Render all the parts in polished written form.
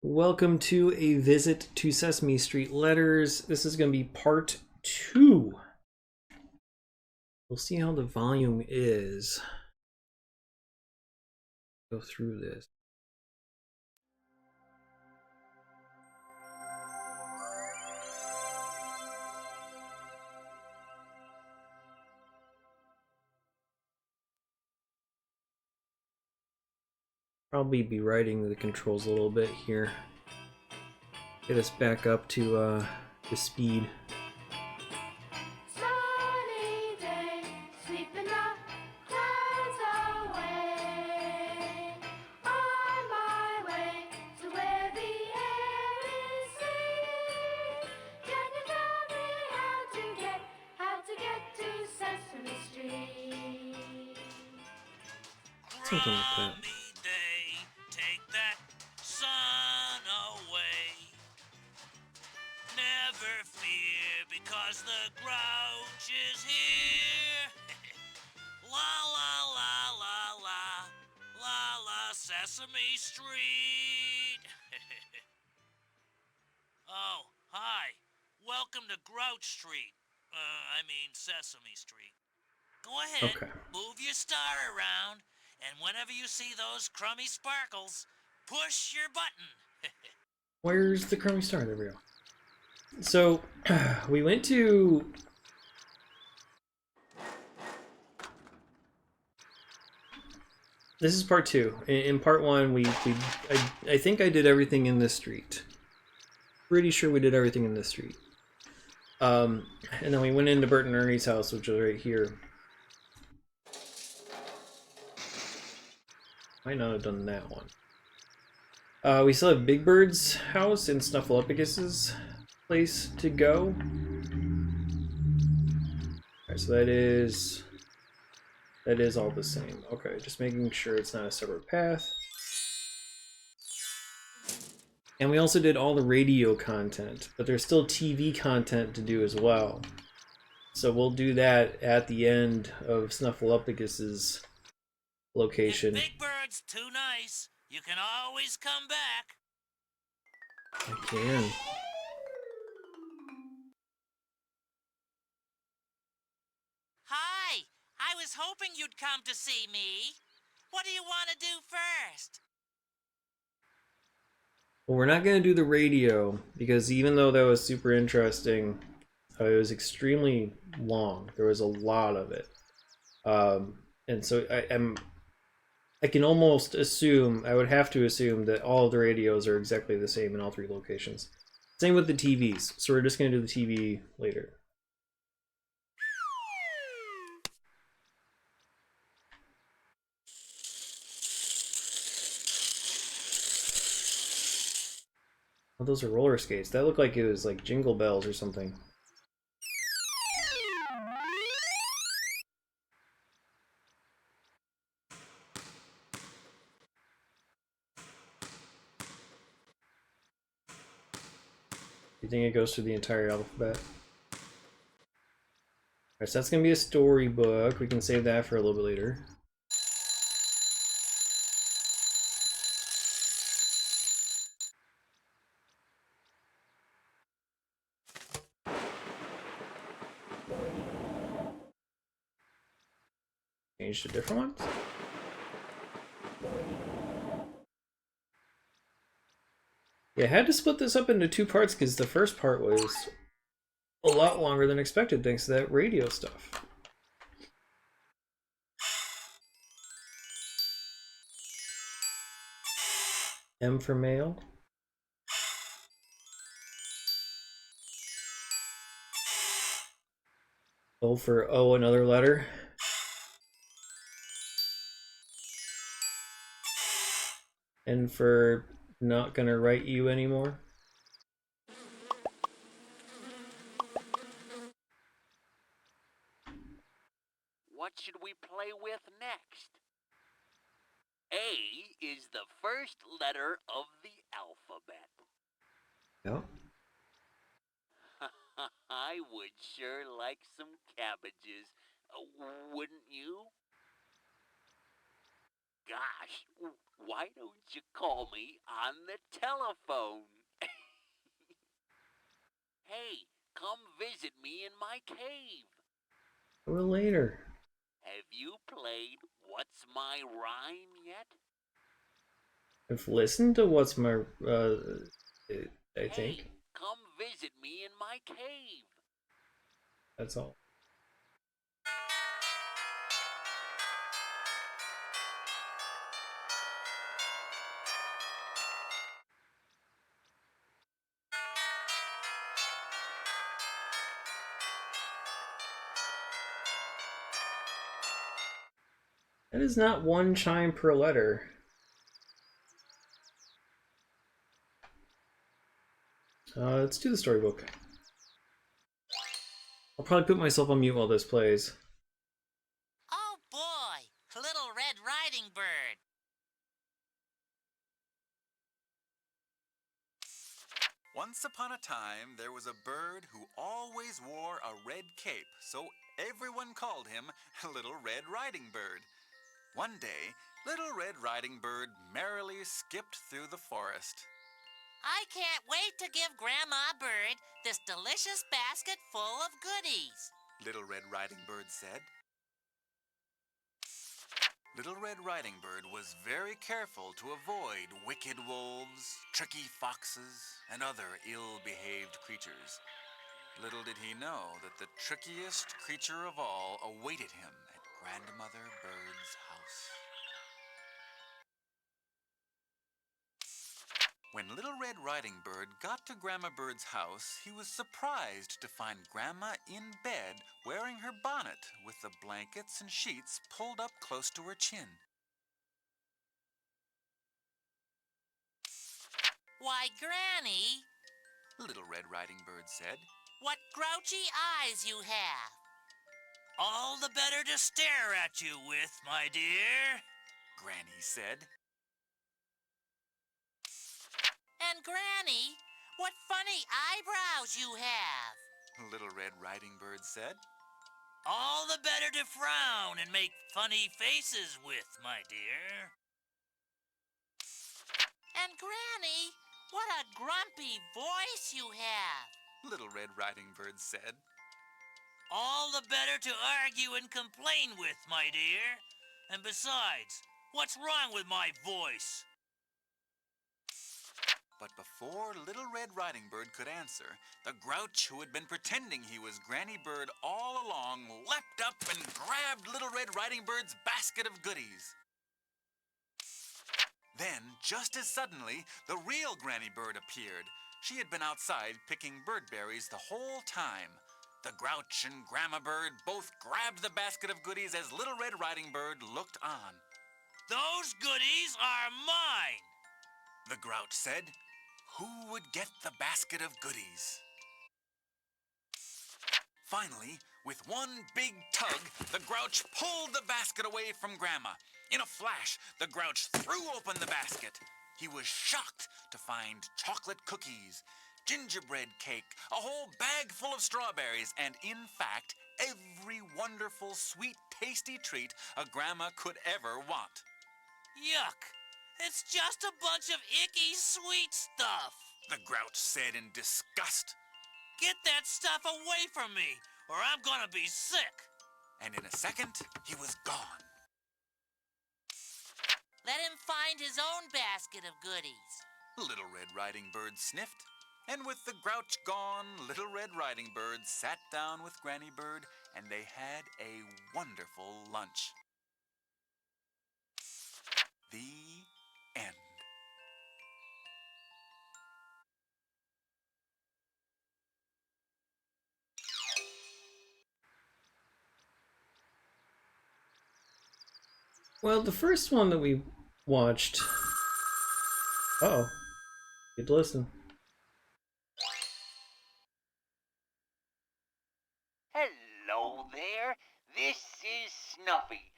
Welcome to a visit to Sesame Street Letters. This is going to be part 2. We'll see how the volume is. Go through this. Probably be writing the controls a little bit here. Get us back up to the speed. Sunny day, sweeping the clouds away. On my way to where the air is sweet. Can you tell me how to get to Sesame Street? Something like that. Crummy day, take that sun away. Never fear, because the grouch is here. La la la la la, la la Sesame Street. Oh, hi. Welcome to Grouch Street. Sesame Street. Go ahead, Okay. move your star around, and whenever you see those crummy sparkles, push your button. Where's the crummy star? There we go. So, we went to... This is part 2. In part 1, I think I did everything in this street. Pretty sure we did everything in this street. And then we went into Bert and Ernie's house, which is right here. Might not have done that one. We still have Big Bird's house and Snuffleupagus' place to go. Alright, so that is all the same. Okay, just making sure it's not a separate path. And we also did all the radio content, but there's still TV content to do as well. So we'll do that at the end of Snuffleupagus' location. If Big Bird's too nice, you can always come back. I can. Hi, I was hoping you'd come to see me. What do you want to do first? Well, we're not going to do the radio, because even though that was super interesting, it was extremely long. There was a lot of it. And so I can almost assume, I would have to assume that all of the radios are exactly the same in all 3 locations. Same with the TVs, so we're just going to do the TV later. Oh, those are roller skates. That looked like it was like Jingle Bells or something. You think it goes through the entire alphabet? Alright, so that's gonna be a storybook. We can save that for a little bit later. Change to different ones? Yeah, I had to split this up into 2 parts because the first part was a lot longer than expected thanks to that radio stuff. M for male. O for O, another letter. N for not gonna write you anymore. What should we play with next? A is the first letter of the alphabet. Yep. I would sure like some cabbages, wouldn't you? Gosh, why don't you call me on the telephone? Hey, come visit me in my cave. A little later. Have you played What's My Rhyme yet? I've listened to what's my I Hey, think come visit me in my cave. that's all. That is not one chime per letter. Let's do the storybook. I'll probably put myself on mute while this plays. Oh boy, Little Red Riding Bird. Once upon a time, there was a bird who always wore a red cape, so everyone called him Little Red Riding Bird. One day, Little Red Riding Bird merrily skipped through the forest. I can't wait to give Grandma Bird this delicious basket full of goodies. Little Red Riding Bird said. Little Red Riding Bird was very careful to avoid wicked wolves, tricky foxes, and other ill-behaved creatures. Little did he know that the trickiest creature of all awaited him at Grandmother Bird's house. When Little Red Riding Bird got to Grandma Bird's house, he was surprised to find Grandma in bed wearing her bonnet with the blankets and sheets pulled up close to her chin. Why, Granny, Little Red Riding Bird said. what grouchy eyes you have. All the better to stare at you with, my dear. Granny said. And Granny, what funny eyebrows you have. Little Red Riding Bird said. All the better to frown and make funny faces with, my dear. And Granny, what a grumpy voice you have. Little Red Riding Bird said. All the better to argue and complain with, my dear. And besides, what's wrong with my voice? But before Little Red Riding Bird could answer, the grouch who had been pretending he was Granny Bird all along leapt up and grabbed Little Red Riding Bird's basket of goodies. Then, just as suddenly, the real Granny Bird appeared. She had been outside picking bird berries the whole time. The grouch and Grandma Bird both grabbed the basket of goodies as Little Red Riding Bird looked on. Those goodies are mine. The grouch said. Who would get the basket of goodies? Finally, with one big tug, the grouch pulled the basket away from Grandma. In a flash, the grouch threw open the basket. He was shocked to find chocolate cookies, gingerbread cake, a whole bag full of strawberries, and in fact, every wonderful, sweet, tasty treat a grandma could ever want. Yuck. It's just a bunch of icky sweet stuff. The grouch said in disgust. Get that stuff away from me, or I'm gonna be sick. And in a second, he was gone. Let him find his own basket of goodies. Little Red Riding Bird sniffed, and with the grouch gone, Little Red Riding Bird sat down with Granny Bird, and they had a wonderful lunch. The end. Well, the first one that we watched. Uh oh. Good to listen. Hello there. This is Snuffy.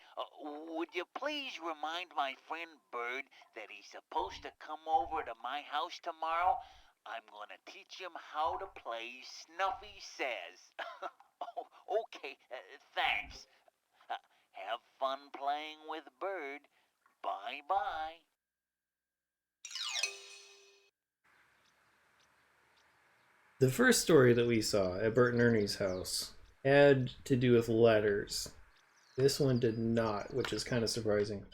Would you please remind my friend Bird that he's supposed to come over to my house tomorrow? I'm going to teach him how to play Snuffy Says. Oh, okay, thanks. Have fun playing with Bird. Bye-bye. The first story that we saw at Bert and Ernie's house had to do with letters. This one did not, which is kind of surprising.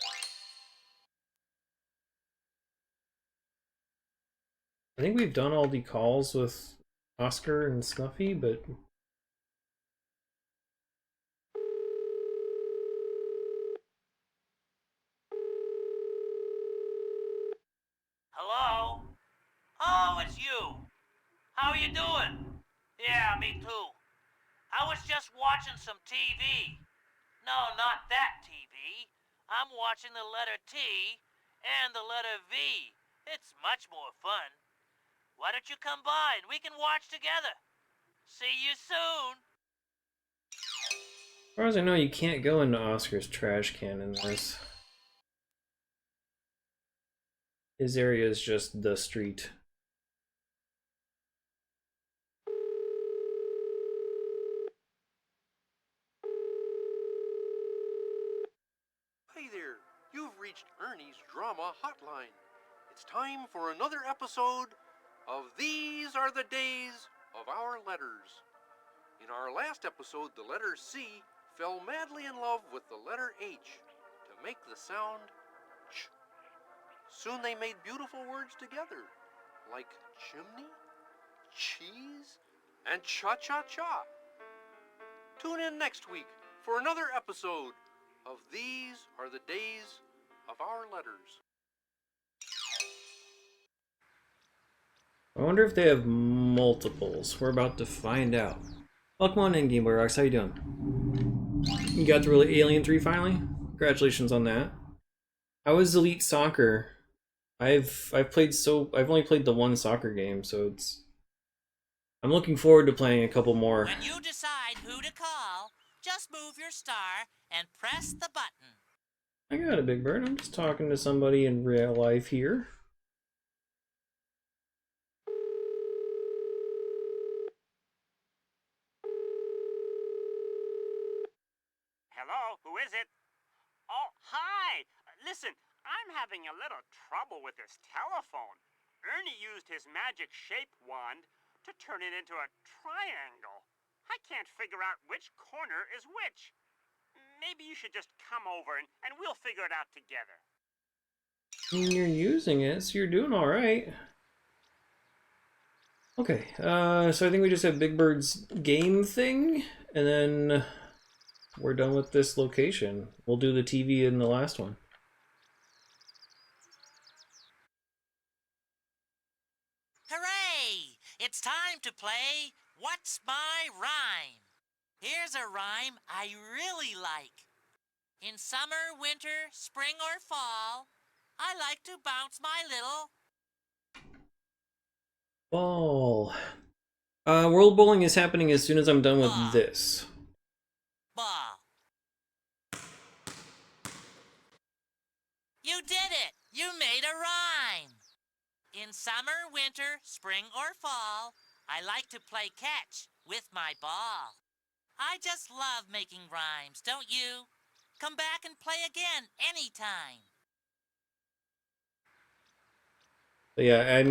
I think we've done all the calls with Oscar and Snuffy, but Hello? Oh, it's you. How are you doing? Yeah, me too. I was just watching some TV. No, not that TV. I'm watching the letter T and the letter V. It's much more fun. Why don't you come by and we can watch together? See you soon. as far as I know, you can't go into Oscar's trash can in this. His area is just the street. Hey there, you've reached Ernie's Drama Hotline. It's time for another episode of These Are the Days of Our Letters. In our last episode, the letter C fell madly in love with the letter H to make the sound ch. Soon they made beautiful words together, like chimney, cheese, and cha-cha-cha. Tune in next week for another episode of These Are the Days of Our Letters. I wonder if they have multiples. We're about to find out. Welcome on in, Game Boy Rocks. How you doing? You got through Alien 3 finally? Congratulations on that. How is Elite Soccer? I've only played the one soccer game, so I'm looking forward to playing a couple more. When you decide who to call, just move your star and press the button. I got it, Big Bird. I'm just talking to somebody in real life here. Hello, who is it? Oh, hi! Listen, I'm having a little trouble with this telephone. Ernie used his magic shape wand to turn it into a triangle. I can't figure out which corner is which. Maybe you should just come over and we'll figure it out together. I mean, you're using it, so you're doing alright. Okay, so I think we just have Big Bird's game thing, and then we're done with this location. We'll do the TV in the last one. Hooray! It's time to play What's My Rhyme? Here's a rhyme I really like. In summer, winter, spring, or fall, I like to bounce my little... Ball. World Bowling is happening as soon as I'm done with Ball. this. ball. You did it! You made a rhyme! In summer, winter, spring, or fall, I like to play catch with my ball. I just love making rhymes, don't you? Come back and play again anytime. But yeah,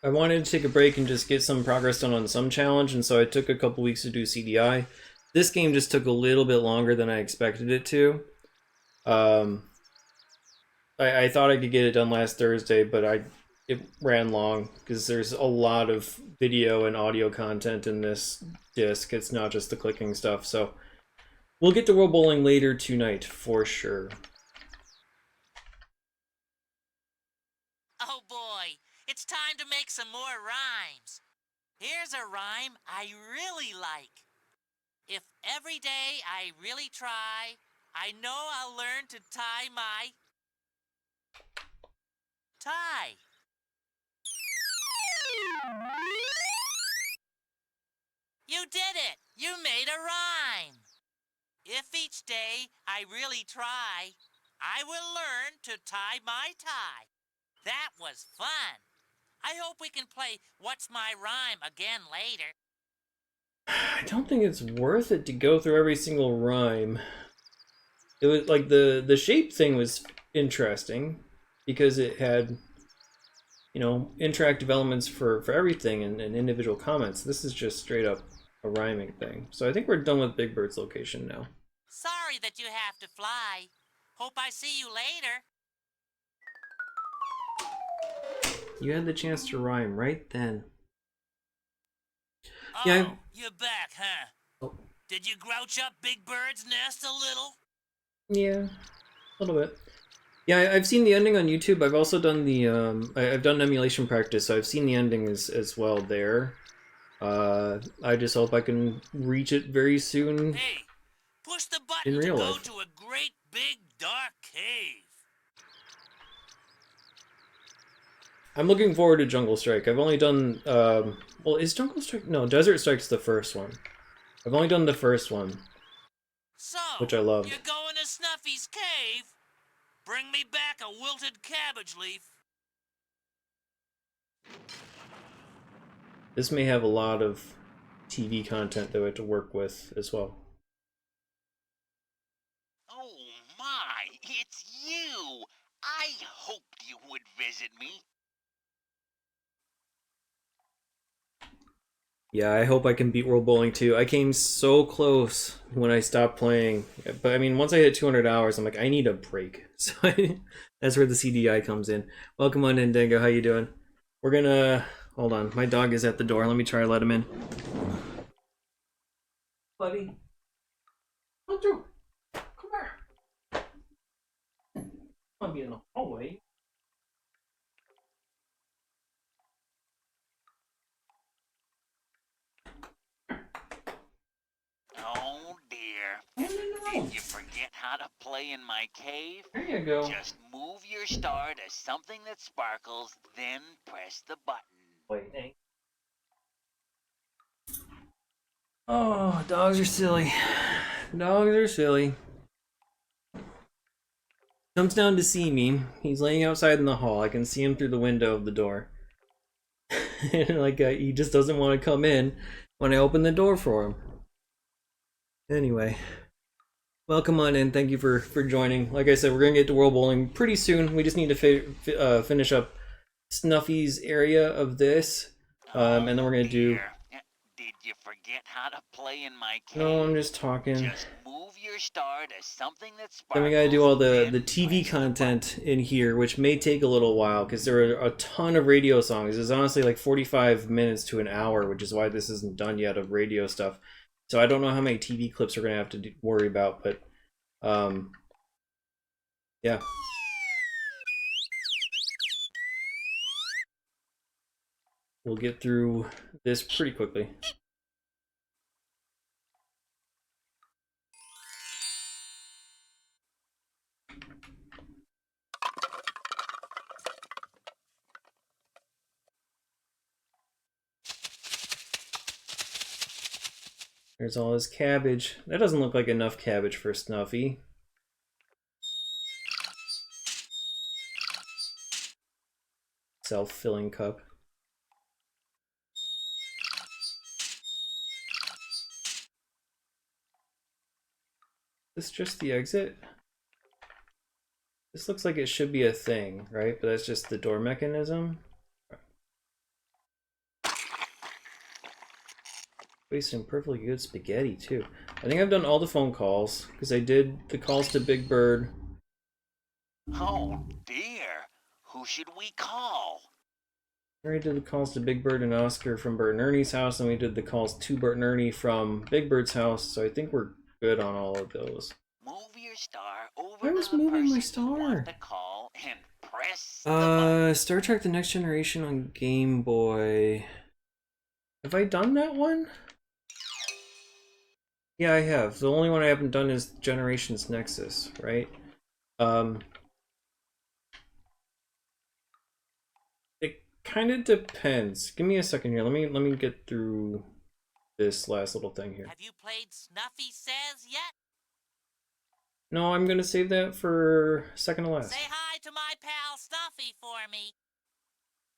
I wanted to take a break and just get some progress done on some challenge, and so I took a couple weeks to do CDI. This game just took a little bit longer than I expected it to. I thought I could get it done last Thursday, but it ran long because there's a lot of video and audio content in this disc. It's not just the clicking stuff, so we'll get to World Bowling later tonight for sure. Oh boy, it's time to make some more rhymes. Here's a rhyme I really like. If every day I really try, I know I'll learn to tie my tie. You did it! You made a rhyme! If each day I really try, I will learn to tie my tie. That was fun. I hope we can play What's My Rhyme again later. I don't think it's worth it to go through every single rhyme. it was like the shape thing was interesting because it had, you know, interactive elements for everything and individual comments. This is just straight up a rhyming thing. So I think we're done with Big Bird's location now. Sorry that you have to fly. Hope I see you later. You had the chance to rhyme right then. Oh, Yeah, you're back, huh? Oh. Did you grouch up Big Bird's nest a little? Yeah, a little bit. Yeah, I've seen the ending on YouTube. I've also done the I've done emulation practice, so I've seen the ending as well there. I just hope I can reach it very soon. Hey, push the In button to real go life. to a great big dark cave. I'm looking forward to Jungle Strike. I've only done well, is Jungle Strike? No, Desert Strike's the first one. I've only done the first one, So, which I loved. you're going to Snuffy's cave? Bring me back a wilted cabbage leaf. This may have a lot of TV content that we have to work with as well. Oh my, it's you! I hoped you would visit me. Yeah, I hope I can beat World Bowling too. I came so close when I stopped playing. But I mean, once I hit 200 hours, I'm like, I need a break. So that's where the CDI comes in. Welcome on in, Dango. How you doing? We're gonna... Hold on. My dog is at the door. Let me try to let him in. Buddy. Come through. Come here. I'll be in the hallway. Oh dear. Did you forget how to play in my cave? There you go. Just move your star to something that sparkles, then press the button. Wait, oh, dogs are silly. Dogs are silly. Comes down to see me. He's laying outside in the hall. I can see him through the window of the door. Like, he just doesn't want to come in when I open the door for him. Anyway, welcome on in. Thank you for joining. Like I said, we're gonna get to World Bowling pretty soon. We just need to finish up Snuffy's area of this, and then we're gonna do. Did you forget how to play in my cave? No, I'm just talking. Just move your star to something that sparkles. Then we gotta do all the then TV press the content in here, which may take a little while because there are a ton of radio songs. There's honestly like 45 minutes to an hour, which is why this isn't done yet of radio stuff. So I don't know how many TV clips we're gonna have to worry about, but yeah. We'll get through this pretty quickly. There's all this cabbage. That doesn't look like enough cabbage for Snuffy. Self-filling cup. Is this just the exit? This looks like it should be a thing, right? But that's just the door mechanism. Wasting perfectly good spaghetti too. I think I've done all the phone calls because I did the calls to Big Bird. Oh dear. Who should we call? I already did the calls to Big Bird and Oscar from Bert and Ernie's house, and we did the calls to Bert and Ernie from Big Bird's house. So I think we're good on all of those. Move your star over Why was to the moving my person you star? want to call and press the button. Star Trek: The Next Generation on Game Boy. Have I done that one? Yeah, I have. The only one I haven't done is Generations Nexus, right? It kind of depends. Give me a second here. Let me get through this last little thing here. Have you played Snuffy Says yet? No, I'm gonna save that for second to last. Say hi to my pal Snuffy for me.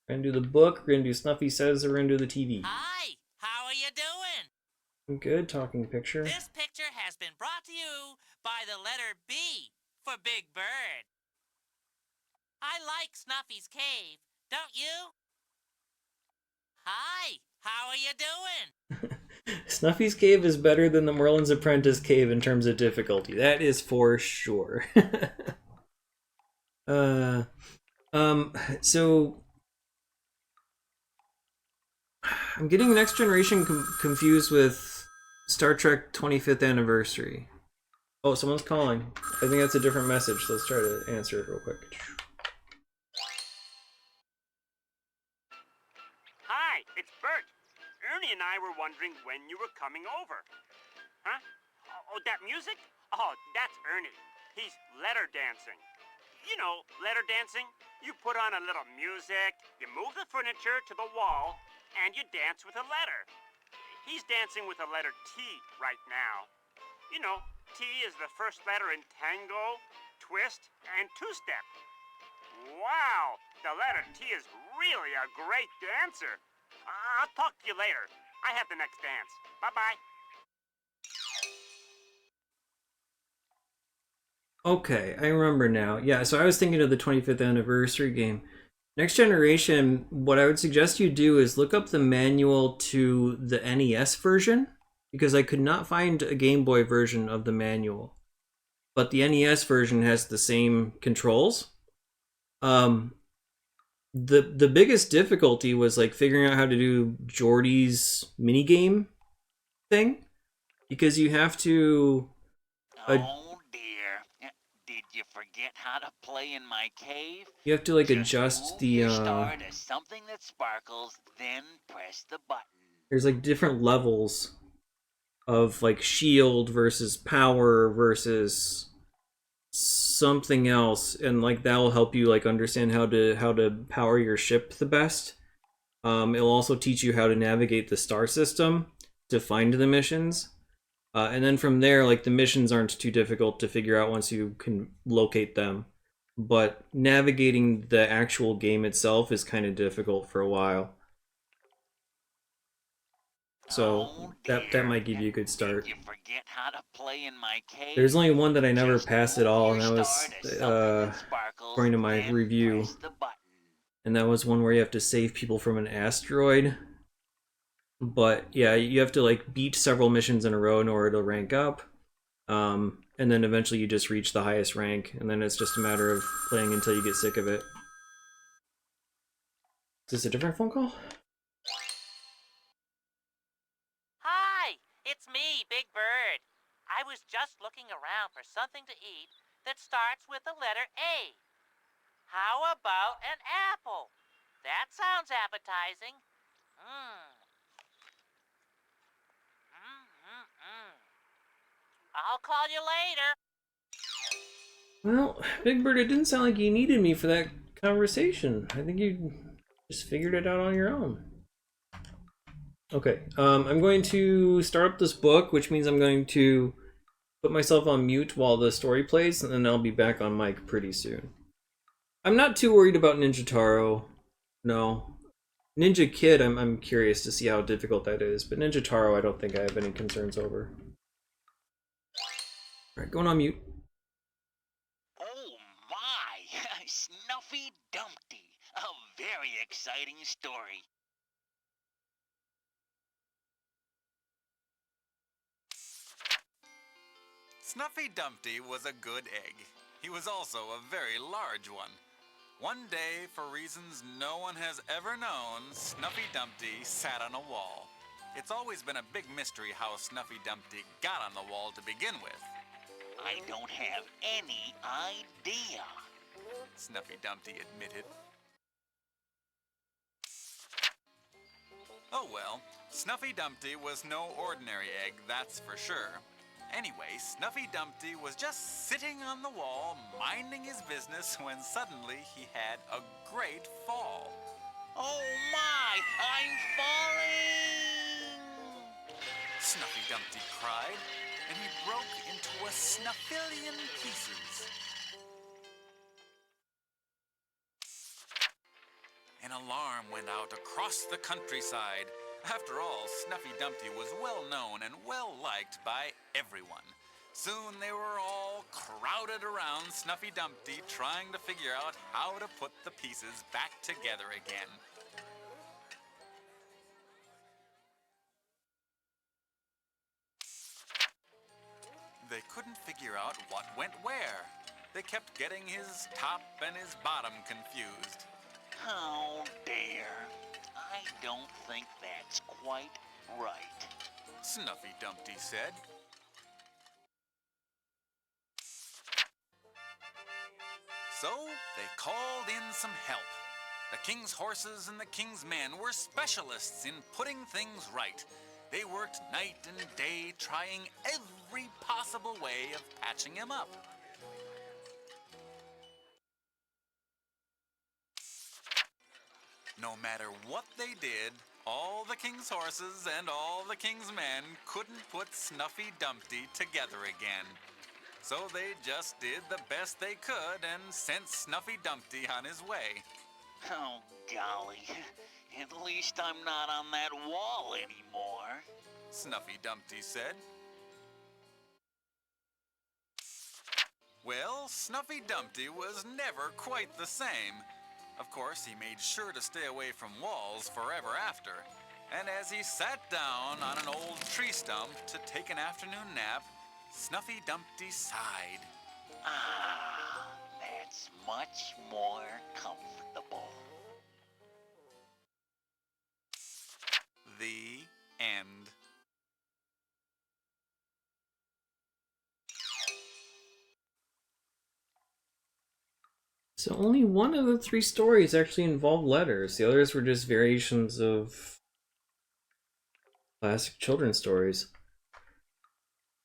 We're gonna do the book, we're gonna do Snuffy Says, or we're gonna do the TV. Hi, how are you doing? I'm good, talking picture. This picture has been brought to you by the letter B for Big Bird. I like Snuffy's cave, don't you? Hi, how are you doing? Snuffy's cave is better than the Merlin's Apprentice cave in terms of difficulty. That is for sure. So I'm getting Next Generation confused with Star Trek 25th Anniversary. Oh, someone's calling. I think that's a different message. Let's try to answer it real quick. Hi, it's Bert. Ernie and I were wondering when you were coming over. Huh? Oh, that music? Oh, that's Ernie. He's letter dancing. You know, letter dancing? You put on a little music, you move the furniture to the wall, and you dance with a letter. He's dancing with the letter T right now. You know, T is the first letter in tango, twist, and two-step. Wow, the letter T is really a great dancer. I'll talk to you later. I have the next dance. Bye-bye. Okay, I remember now. Yeah, so I was thinking of the 25th Anniversary game. Next Generation, what I would suggest you do is look up the manual to the NES version, because I could not find a Game Boy version of the manual. But the NES version has the same controls. The biggest difficulty was like figuring out how to do Jordy's minigame thing, because you have to Oh dear. Did you forget how to play in my cave? like Just adjust move the your star to something that sparkles, then press the button. there's like different levels of like shield versus power versus something else, and like that will help you like understand how to power your ship the best. It'll also teach you how to navigate the star system to find the missions, and then from there, like the missions aren't too difficult to figure out once you can locate them. But navigating the actual game itself is kind of difficult for a while. So Oh that dear. might give you a good start. Did you forget how to play in my cave? There's only one that I never Just passed at move all, your and that star was to something that sparkles, according to my then review. press the button. And that was one where you have to save people from an asteroid. But yeah, you have to like beat several missions in a row in order to rank up. And then eventually you just reach the highest rank, and then it's just a matter of playing until you get sick of it. Is this a different phone call? Hi, it's me, Big Bird. I was just looking around for something to eat that starts with the letter A. How about an apple? That sounds appetizing. Mmm. I'll call you later. Well, Big Bird, it didn't sound like you needed me for that conversation. I think you just figured it out on your own. Okay, I'm going to start up this book, which means I'm going to put myself on mute while the story plays, and then I'll be back on mic pretty soon. I'm not too worried about Ninja Taro. No. Ninja Kid, I'm curious to see how difficult that is, but Ninja Taro I don't think I have any concerns over. Alright, going on mute. Oh my! Snuffy Dumpty. A very exciting story. Snuffy Dumpty was a good egg. He was also a very large one. One day, for reasons no one has ever known, Snuffy Dumpty sat on a wall. It's always been a big mystery how Snuffy Dumpty got on the wall to begin with. I don't have any idea. Snuffy Dumpty admitted. Oh well, Snuffy Dumpty was no ordinary egg, that's for sure. Anyway, Snuffy Dumpty was just sitting on the wall, minding his business, when suddenly he had a great fall. Oh my! I'm falling! Snuffy Dumpty cried, and he broke into a snuffillion pieces. An alarm went out across the countryside. After all, Snuffy Dumpty was well known and well liked by everyone. Soon they were all crowded around Snuffy Dumpty, trying to figure out how to put the pieces back together again. They couldn't figure out what went where. They kept getting his top and his bottom confused. Oh dear. I don't think that's quite right. Snuffy Dumpty said. So they called in some help. The king's horses and the king's men were specialists in putting things right. They worked night and day, trying every possible way of patching him up. No matter what they did, all the king's horses and all the king's men couldn't put Snuffy Dumpty together again. So they just did the best they could and sent Snuffy Dumpty on his way. Oh, golly. At least I'm not on that wall anymore. Snuffy Dumpty said. Well, Snuffy Dumpty was never quite the same. Of course, he made sure to stay away from walls forever after. And as he sat down on an old tree stump to take an afternoon nap, Snuffy Dumpty sighed. Ah, that's much more comfortable. The end. So only one of the 3 stories actually involved letters. The others were just variations of classic children's stories.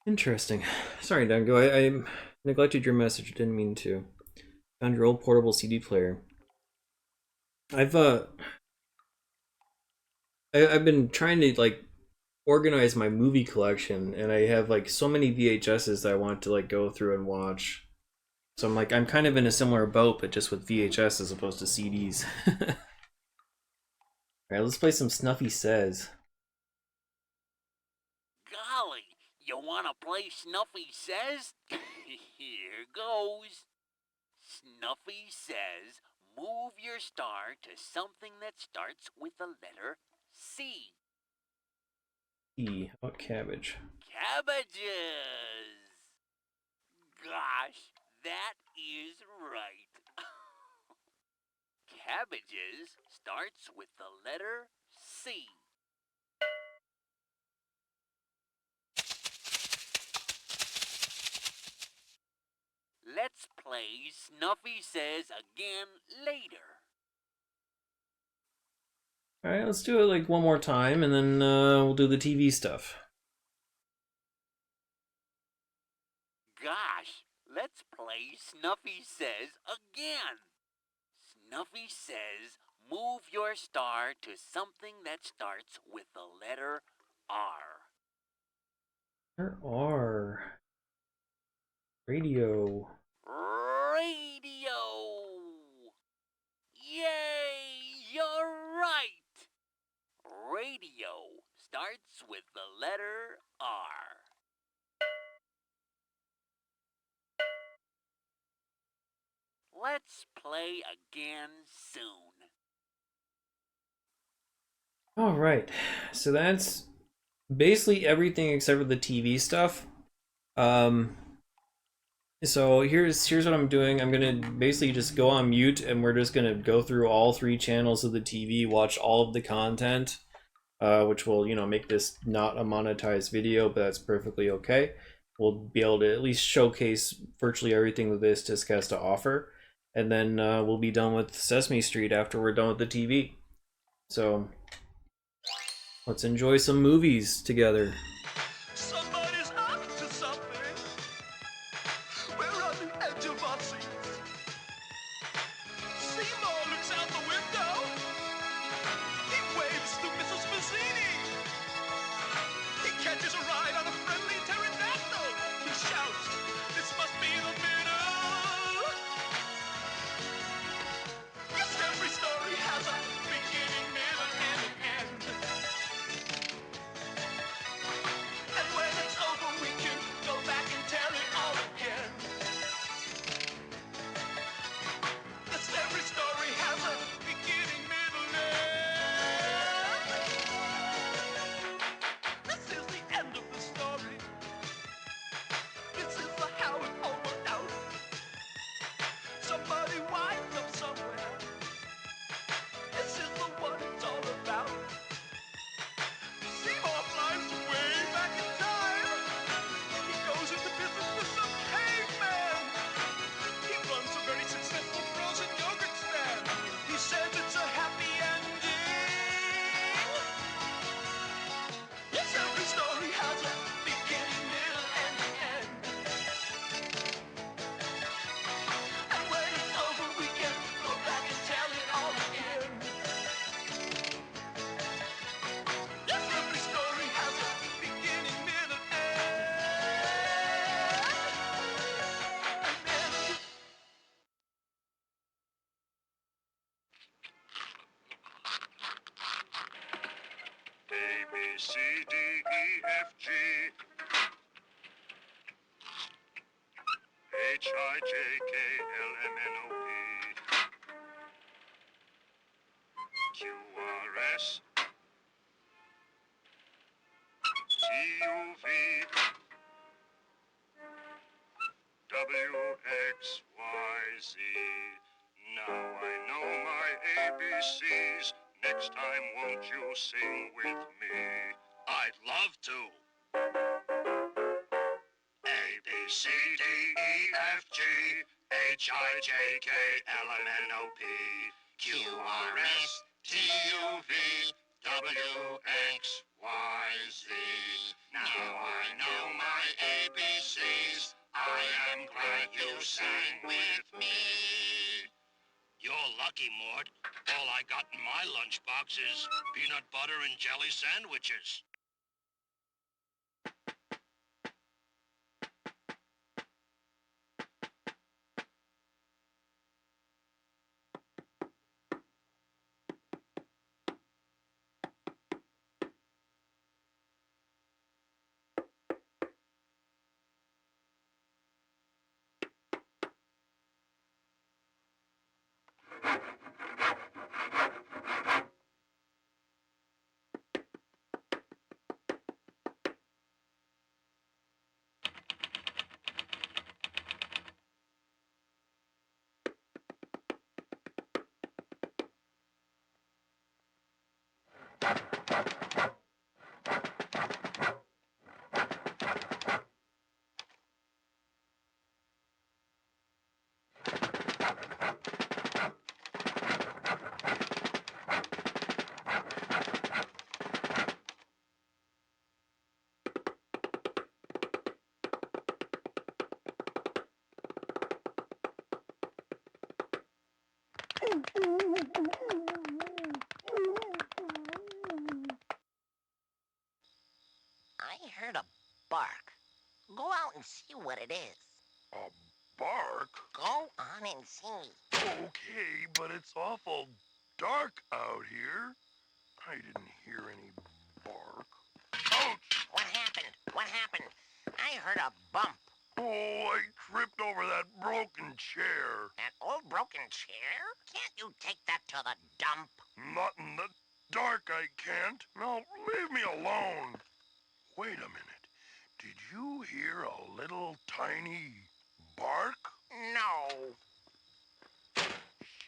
Interesting. Sorry, Dango, I neglected your message. Didn't mean to. Found your old portable CD player. I've been trying to like organize my movie collection, and I have like so many VHSs that I want to like go through and watch. So I'm kind of in a similar boat, but just with VHS as opposed to CDs. Alright, let's play some Snuffy Says. Golly, you want to play Snuffy Says? Here goes. Snuffy says, move your star to something that starts with the letter C. E. How about cabbage? Cabbages! Gosh, that is right. Cabbages starts with the letter C. Let's play Snuffy Says again later. Alright, let's do it like one more time, and then we'll do the TV stuff. Gosh, let's play Snuffy Says again. Snuffy says, move your star to something that starts with the letter R. R. Radio. Radio! Yay! You're right! Radio starts with the letter R. Let's play again soon. Alright, so that's basically everything except for the TV stuff. So here's what I'm doing. I'm gonna basically just go on mute, and we're just gonna go through all 3 channels of the TV, watch all of the content, which will, make this not a monetized video, but that's perfectly okay. We'll be able to at least showcase virtually everything that this disc has to offer, and then we'll be done with Sesame Street after we're done with the TV. So let's enjoy some movies together. Somebody's up to something. We're on the edge of our seats. Seymour looks out the window. He waves to Mrs. Mazzini. He catches a ride on a friendly pterodactyl. He shouts, "This must be the middle." Yes, every story has a beginning, middle, and an end. A, B, C, D, E, F, G, H, I, J, K, L, M, N, O, P, Q, R, S, T, U, V, W, X, Y, Z. Now I know my ABCs. Next time, won't you sing with me? I'd love to. A, B, C, D, E, F, G, H, I, J, K, L, M, N, O, P, Q, R, S, T, U, V, W, X, Y, Z. Now I know my ABCs. I am glad you sang with me. You're lucky, Mort. All I got in my lunchbox is peanut butter and jelly sandwiches. I heard a bark. Go out and see what it is. A bark? Go on and see. Okay, but it's awful dark out here. I didn't hear any bark. Ouch! What happened? What happened? I heard a bump. Oh, I tripped over that broken chair. That old broken chair? Can't you take that to the dump? Not in the dark, I can't. Now, leave me alone. Wait a minute. Did you hear a little tiny bark? No.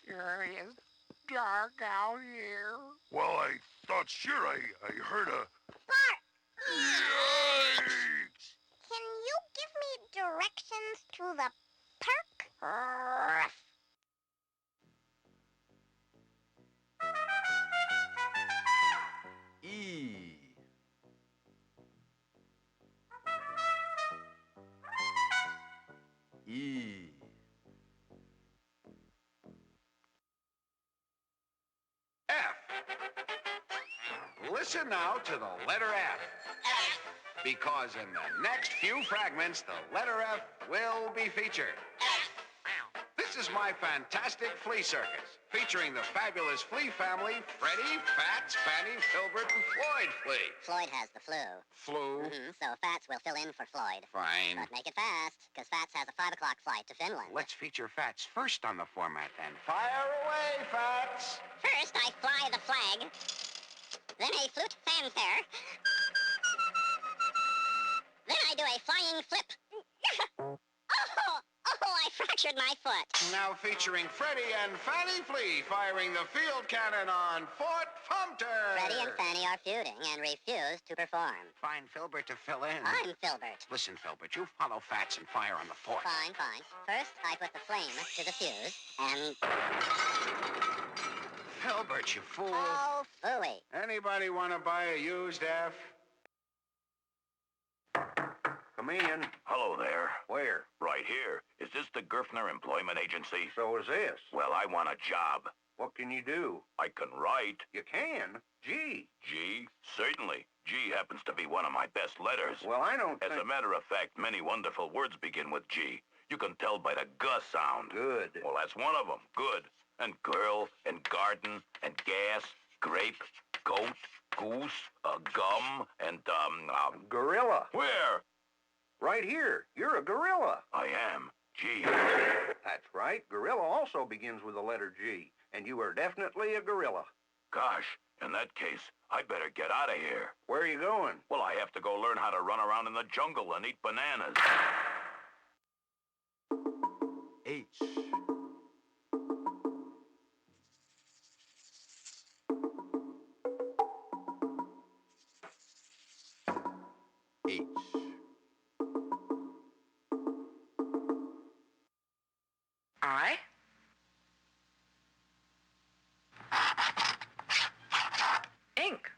Sure is dark out here. Well, I thought sure I heard a... Bart, Yikes! can you give me directions to the park? Ruff. E. E. F. Listen now to the letter F. Because in the next few fragments, the letter F will be featured. This is my fantastic flea circus, featuring the fabulous flea family, Freddy, Fats, Fanny, Filbert, and Floyd Flea. Floyd has the flu. Flu? So Fats will fill in for Floyd. Fine. But make it fast, because Fats has a 5 o'clock flight to Finland. Let's feature Fats first on the format, then. Fire away, Fats! First, I fly the flag. Then a flute fanfare. Then I do a flying flip. I fractured my foot. Now featuring Freddy and Fanny Flea firing the field cannon on Fort Sumter. Freddy and Fanny are feuding and refuse to perform. Find Filbert to fill in. I'm Filbert. Listen, Filbert, you follow Fats and fire on the fort. Fine, fine. First, I put the flame to the fuse, and... Filbert, you fool. Oh, phooey. Anybody want to buy a used F? Come in. Hello there. Where? Right here. Is this the Gerfner Employment Agency? So is this. Well, I want a job. What can you do? I can write. You can? G. G? Certainly. G happens to be one of my best letters. Well, I don't As think... a matter of fact, many wonderful words begin with G. You can tell by the G sound. Good. Well, that's one of them. Good. And girl, and garden, and gas, grape, goat, goose, a gum, and, Gorilla. Where? Right here. You're a gorilla. I am. G. That's right. Gorilla also begins with the letter G. And you are definitely a gorilla. Gosh, in that case, I better get out of here. Where are you going? Well, I have to go learn how to run around in the jungle and eat bananas. H. H. I. Ink.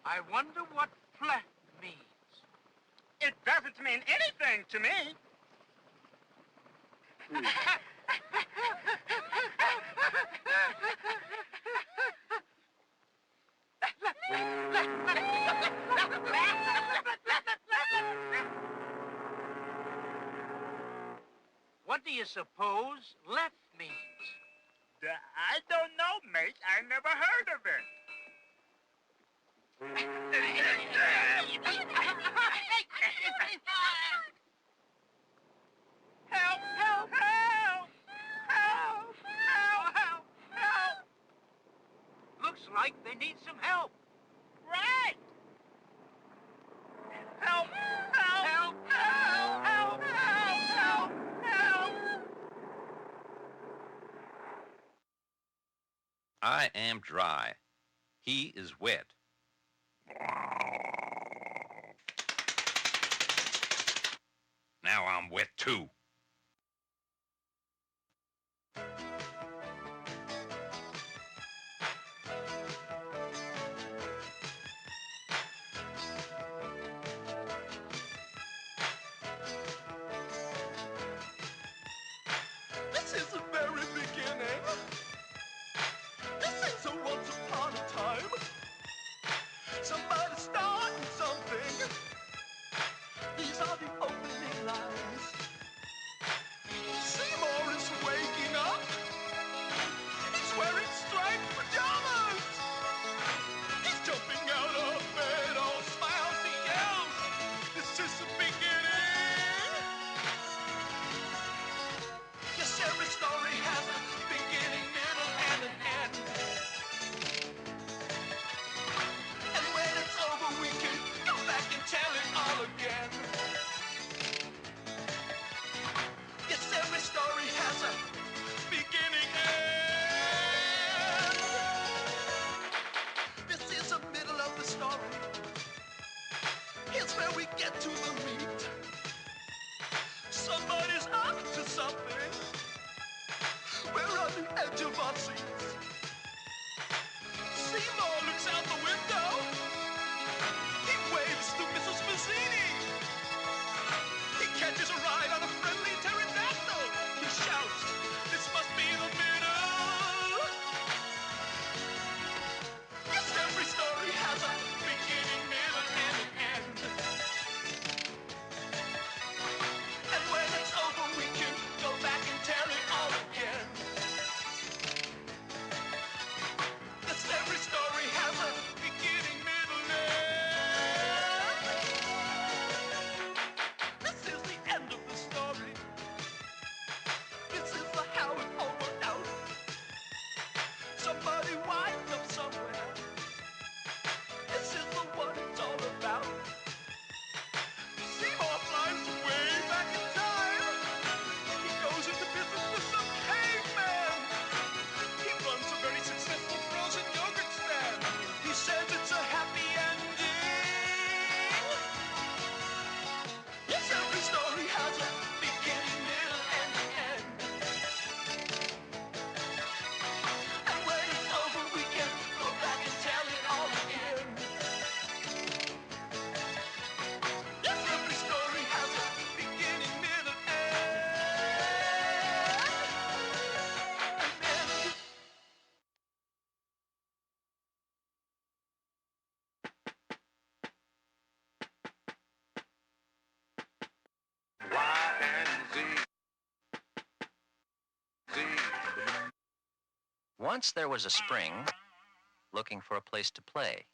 I wonder what flat means. It doesn't mean anything to me. What do you suppose left means? I don't know, mate. I never heard of it. Help! Help! Help! Help! Help! Help! Help! Looks like they need some help. Right! Help! Help! Help! Help! Help! Help! Help! I am dry. He is wet. Now I'm wet too. This is the very beginning. This is a once upon a time. Somebody starting something. These are the opening lines. Seymour is waking up. He's wearing striped pajamas. He's jumping out of bed, all smiles he yells. This is the beginning. Yes, every story has a beginning, middle, and an end. And when it's over, we can go back and tell it all again. Yes, every story has a beginning and this is the middle of the story. Here's where we get to the meat. Somebody's up to something. We're on the edge of our seats. Seymour looks out the window. He waves to Mrs. Mazzini. He catches a ride on a friendly pterodactyl. He shouts, this must be the middle. Yes, every story has a beginning, middle, and an end. And when it's over, we can go back and tell it all again. Once there was a spring looking for a place to play.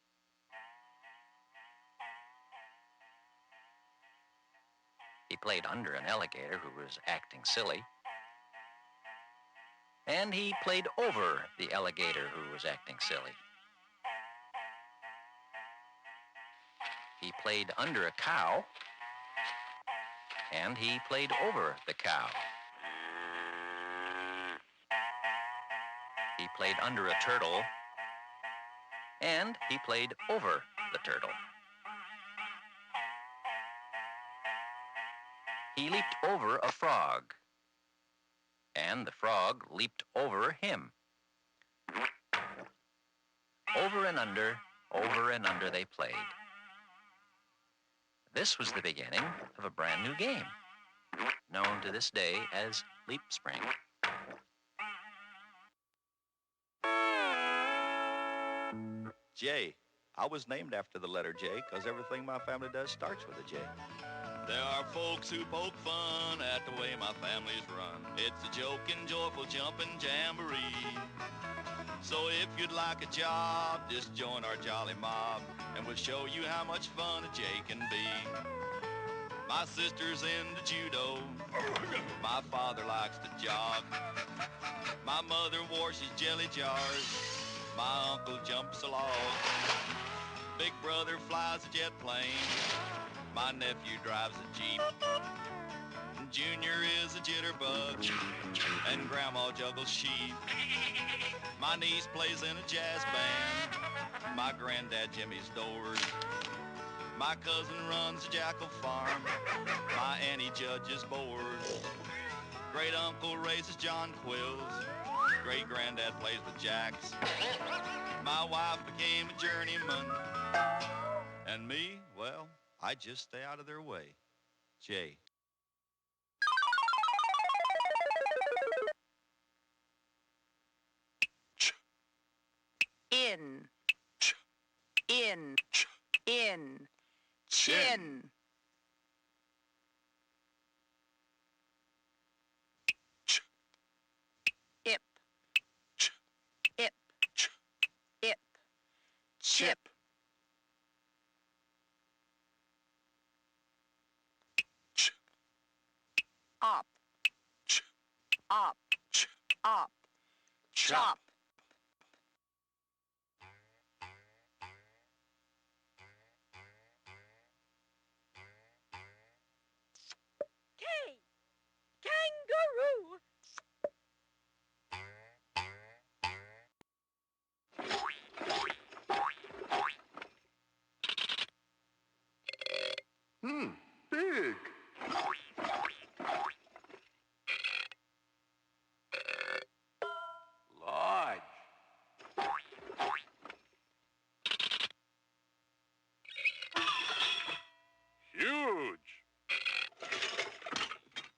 He played under an alligator who was acting silly. And he played over the alligator who was acting silly. He played under a cow. And he played over the cow. He played under a turtle. And he played over the turtle. He leaped over a frog. And the frog leaped over him. Over and under they played. This was the beginning of a brand new game, known to this day as Leap Spring. J. I was named after the letter J because everything my family does starts with a J. There are folks who poke fun at the way my family's run. It's a joking, joyful, jumping jamboree. So if you'd like a job, just join our jolly mob, and we'll show you how much fun a J can be. My sister's into judo. My father likes to jog. My mother washes jelly jars. My uncle jumps a log. Big brother flies a jet plane. My nephew drives a Jeep. Junior is a jitterbug. And Grandma juggles sheep. My niece plays in a jazz band. My granddad Jimmy's doors. My cousin runs a jackal farm. My auntie judges boars. Great uncle raises John Quills. Great granddad plays with jacks. My wife became a journeyman. And me, well, I just stay out of their way. J. In. Chin. Ip. Chip. Op. Chop. Kangaroo. Big. Large. Huge.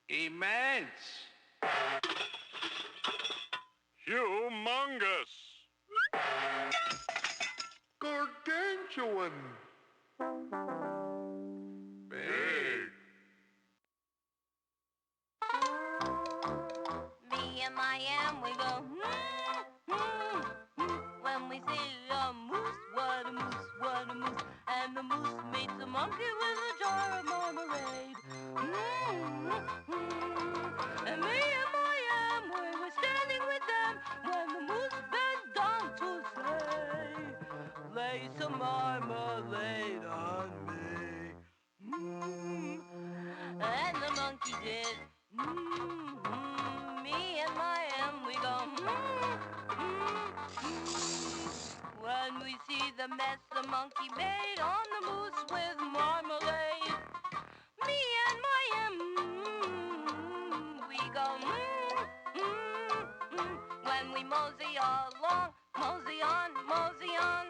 Immense. Humongous. Gargantuan. Big. Me and my we go when we see a moose. What a moose, what a moose. And the moose meets a monkey with a jar of marmalade. And me and my we were standing with them when the moose bent down to say, lay some marmalade on me. And the monkey did. Me and my we go when we see the mess the monkey made on the moose with marmalade. Me and my we go when we mosey along, mosey on, mosey on.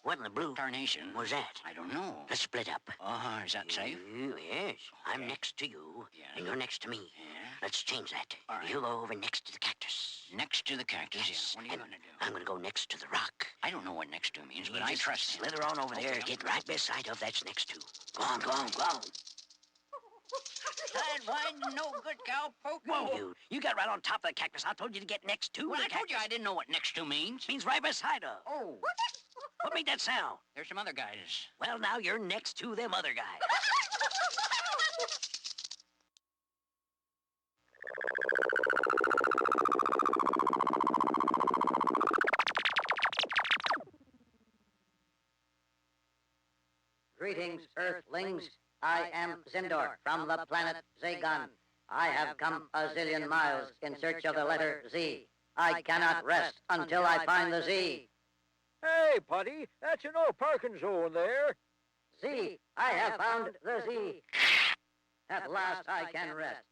What in the blue tarnation was that? I don't know. Let's split up. Oh, is that safe? Yes. I'm Okay. next to you, Yeah. and you're next to me. Yeah. Let's change that. All right. You go over next to the cactus. Next to the cactus, Yes. yeah. What are you and going to do? I'm going to go next to the rock. I don't know what next to means, You but I just trust him. slither on over there, Okay. get right beside of that's next to. Go on, go on, go on. Sidewide, no good cow poke. Whoa! You got right on top of the cactus. I told you to get next to Well, the I told you cactus. I didn't know what next to means. Means right beside of. Oh, What made that sound? there's some other guys. Well, now you're next to them other guys. Greetings, Earthlings. I am Zindor from the planet Zagon. I have come a zillion miles in search of the letter Z. I cannot rest until I find the Z. Hey, Putty, that's an old parking zone there. Z, I have found the Z. At last I can rest.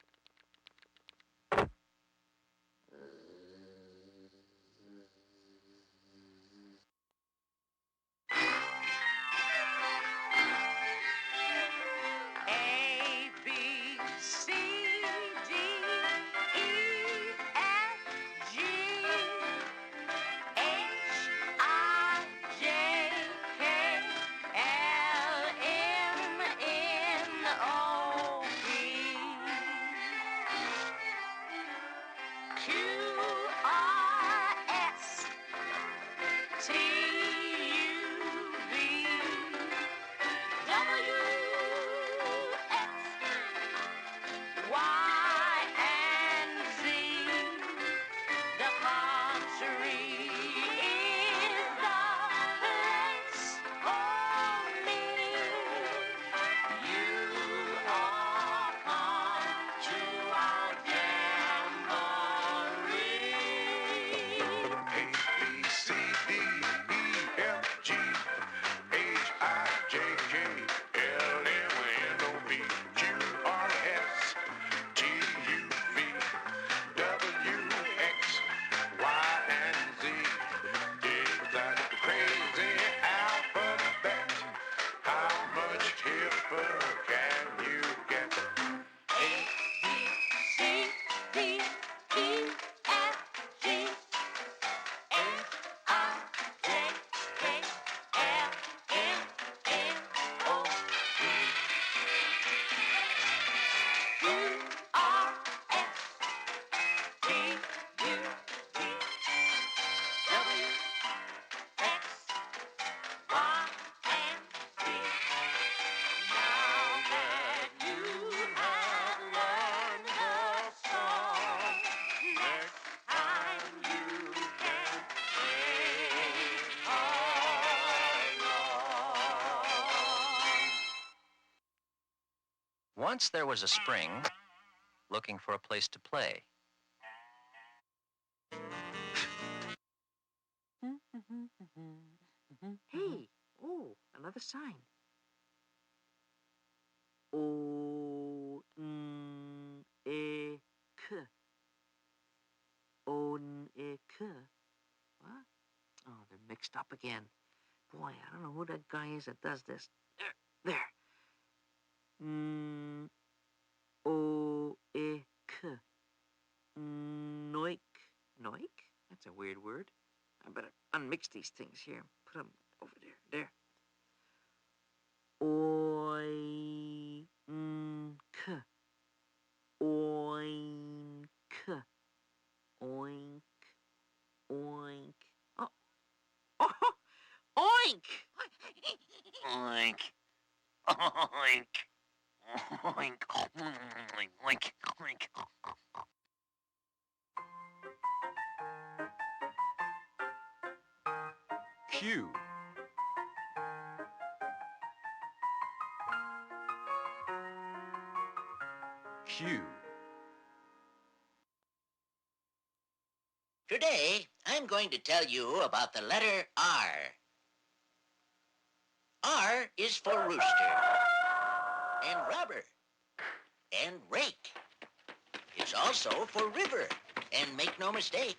A, B, C, D, E, F, G, H, I, J, K, L, M, N, O, P, Q, R, S, T, U, V, W, Y, and Z. The country is the place for me. You all come to our jamboree. A, B, C, D, E, F, G, H, I, J, K, L, M, N, O, P, Q, R, S, T, U, V, W, X, Y, and Z. Is that crazy alphabet? How much hipper can you get? A, B, C, D, E, F, G, H, I, J, K, L, M, N, O, P, Q, R, S, T, U, V, W, X, Y, and Z. Now that you have learned the song, next time you can sing along. Once there was a spring looking for a place to play. Hey, oh, another sign. O, N, E, K. O, N, E, K. What? Oh, they're mixed up again. Boy, I don't know who that guy is that does this. There. N, O, E, K. Noik. Noik? That's a weird word. I better unmix these things here and put them over there. There. Oink. Oink. Oink. Oink. Oh. Oh. Oink. Oink. Oink. Oink. Oink. Oink. Oink. Q. Q. Today, I'm going to tell you about the letter R. R is for rooster, and rubber, and rake. It's also for river, and make no mistake,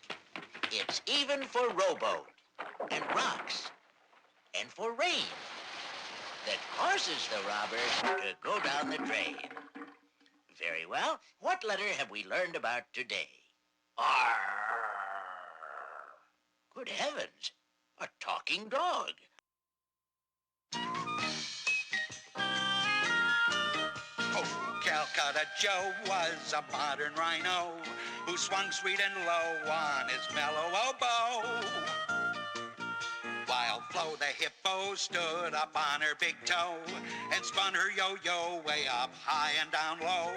it's even for rowboat, and rocks, and for rain that causes the robber to go down the drain. Very well. What letter have we learned about today? R. Good heavens, a talking dog. Oh, Calcutta Joe was a modern rhino who swung sweet and low on his mellow oboe. While Flo the hippo stood up on her big toe and spun her yo-yo way up high and down low.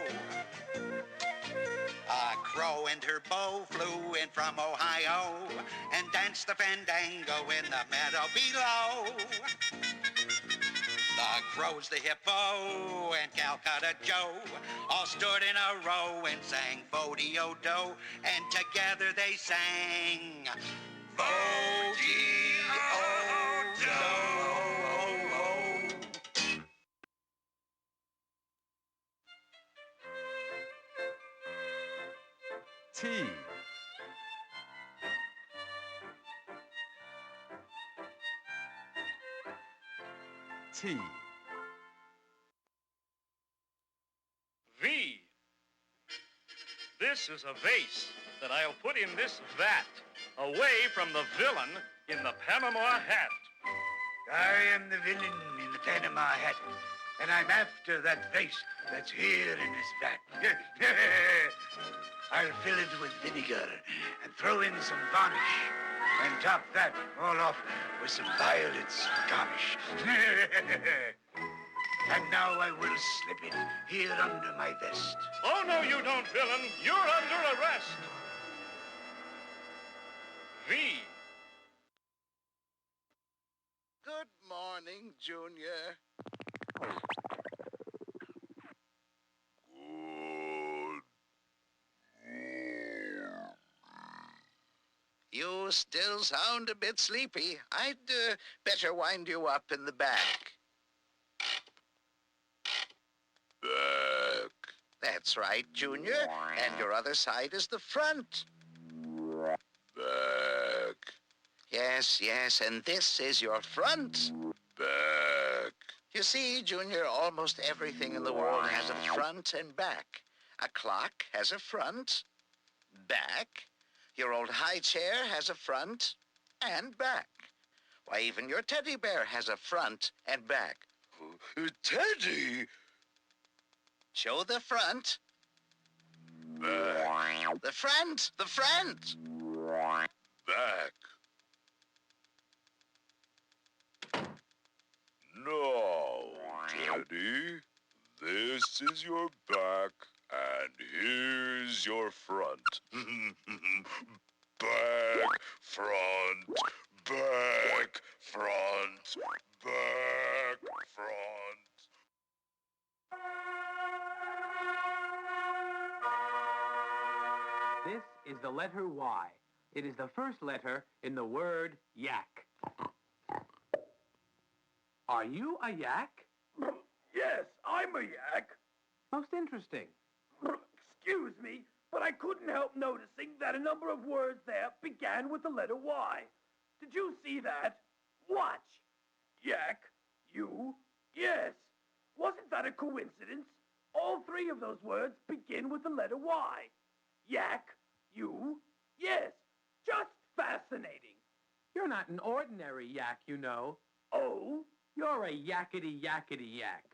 A crow and her beau flew in from Ohio and danced the fandango in the meadow below. The crows, the hippo, and Calcutta Joe all stood in a row and sang Fo-de-o-do, and together they sang Fo-de-o-do. T. T. V. This is a vase that I'll put in this vat, away from the villain in the Panama hat. I am the villain in the Panama hat, and I'm after that vase that's here in this vat. I'll fill it with vinegar and throw in some varnish and top that all off with some violets garnish. And now I will slip it here under my vest. Oh, no, you don't, villain. You're under arrest. V. Good morning, Junior. You still sound a bit sleepy. I'd better wind you up in the back. Back. That's right, Junior. And your other side is the front. Back. Yes, yes, and this is your front. Back. You see, Junior, almost everything in the world has a front and back. A clock has a front, back. Your old high chair has a front and back. Why, even your teddy bear has a front and back. Teddy? Show the front. Back. The front. The front. Back. Now, Teddy, this is your back, and here's your front. Back, front, back, front, back, front. This is the letter Y. It is the first letter in the word yak. Are you a yak? Yes, I'm a yak. Most interesting. Excuse me, but I couldn't help noticing that a number of words there began with the letter Y. Did you see that? Watch. Yak, you, yes. Wasn't that a coincidence? All three of those words begin with the letter Y. Yak, you, yes. Just fascinating. You're not an ordinary yak, you know. Oh? You're a yakety-yakety yak.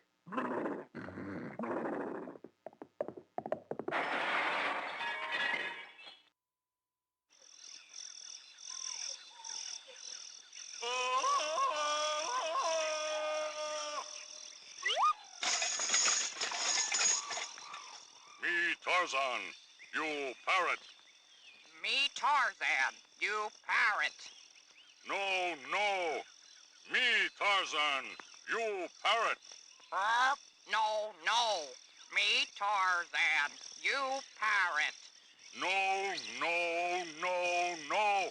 Me, Tarzan, you parrot. Me, Tarzan, you parrot. No, no. Me, Tarzan, you parrot. No, no. Me, Tarzan, you parrot. No, no, no, no.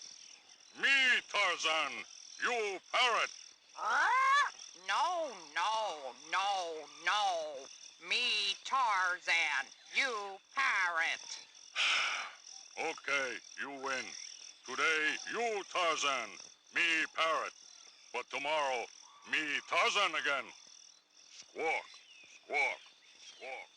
Me, Tarzan, you parrot. No, no, no, no. Me, Tarzan, you parrot. Okay, you win. Today, you, Tarzan, me, parrot. But tomorrow, me Tarzan again. Squawk, squawk, squawk.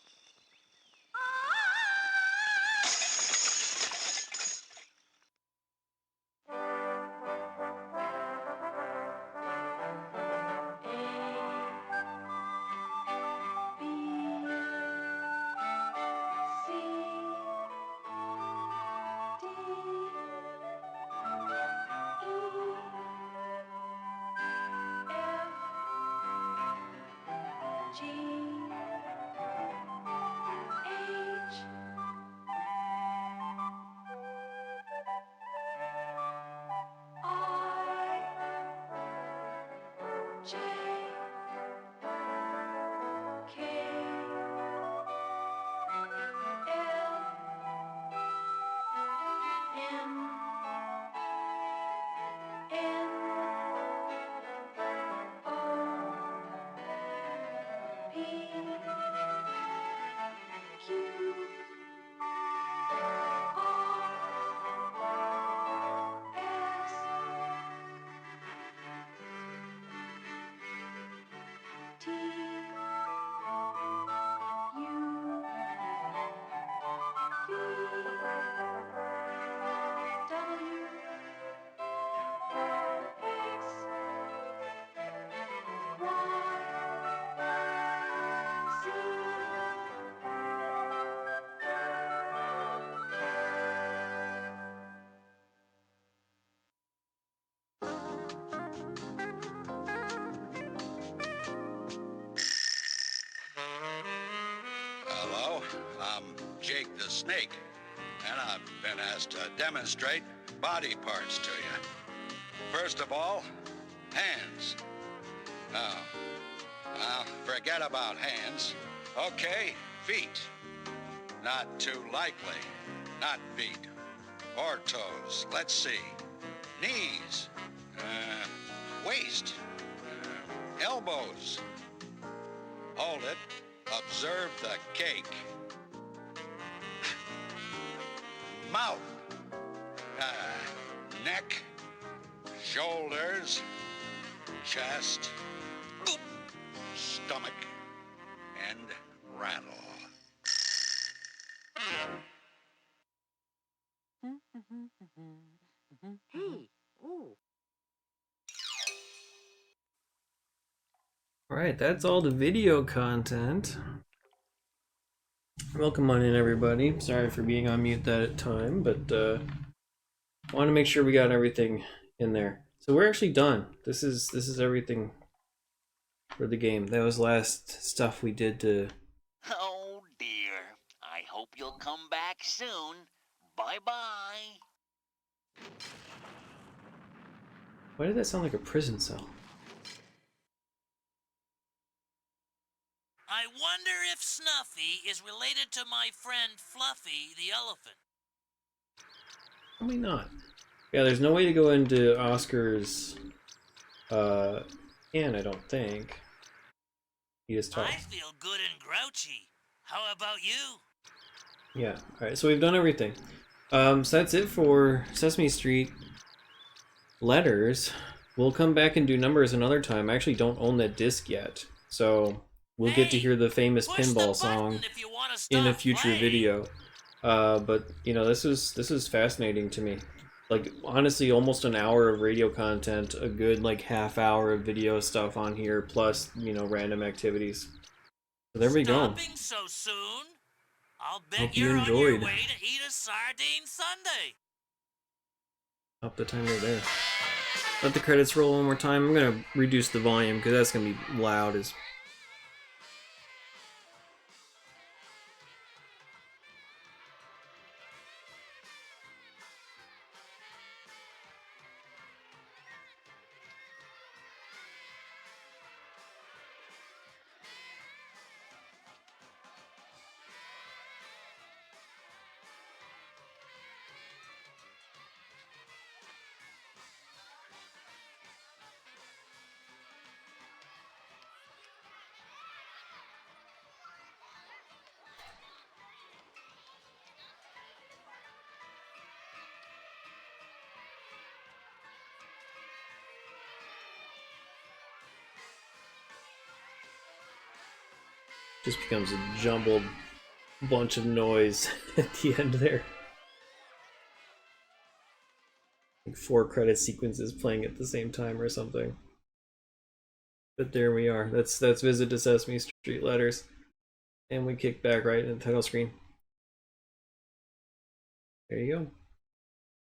G H I J K L M N O P Q R S T U V W X Hello, I'm Jake the Snake, and I've been asked to demonstrate body parts to you. First of all, hands. Now, forget about hands. Okay, feet. Not too likely. Not feet. Or toes. Let's see. Knees. Waist. Elbows. Hold it. Observe the cake. Mouth. Neck. Shoulders. Chest. Stomach. And rattle. Hey, oh. Alright, that's all the video content. Welcome on in, everybody. Sorry for being on mute that time, but I want to make sure we got everything in there. So we're actually done. This is everything for the game. That was last stuff we did to... Oh dear. I hope you'll come back soon. Bye-bye. Why did that sound like a prison cell? I wonder if Snuffy is related to my friend Fluffy the elephant. Probably not. Yeah, there's no way to go into Oscar's can, I don't think. He is tall. I feel good and grouchy. How about you? Yeah, alright, so we've done everything. So that's it for Sesame Street letters. We'll come back and do numbers another time. I actually don't own that disc yet, so we'll get to hear the famous pinball song in a future video. But you know, this is fascinating to me. Like, honestly, almost an hour of radio content, a good like half hour of video stuff on here, plus, you know, random activities. So there we go. Stopping so soon? I'll bet Hope you you're enjoyed. on your way to eat a sardine sundae. Stop the timer there. Let the credits roll one more time. I'm gonna reduce the volume because that's gonna be loud as... Just becomes a jumbled bunch of noise at the end there. Like 4 credit sequences playing at the same time or something. But there we are. That's Visit to Sesame Street letters. And we kick back right in the title screen. There you go.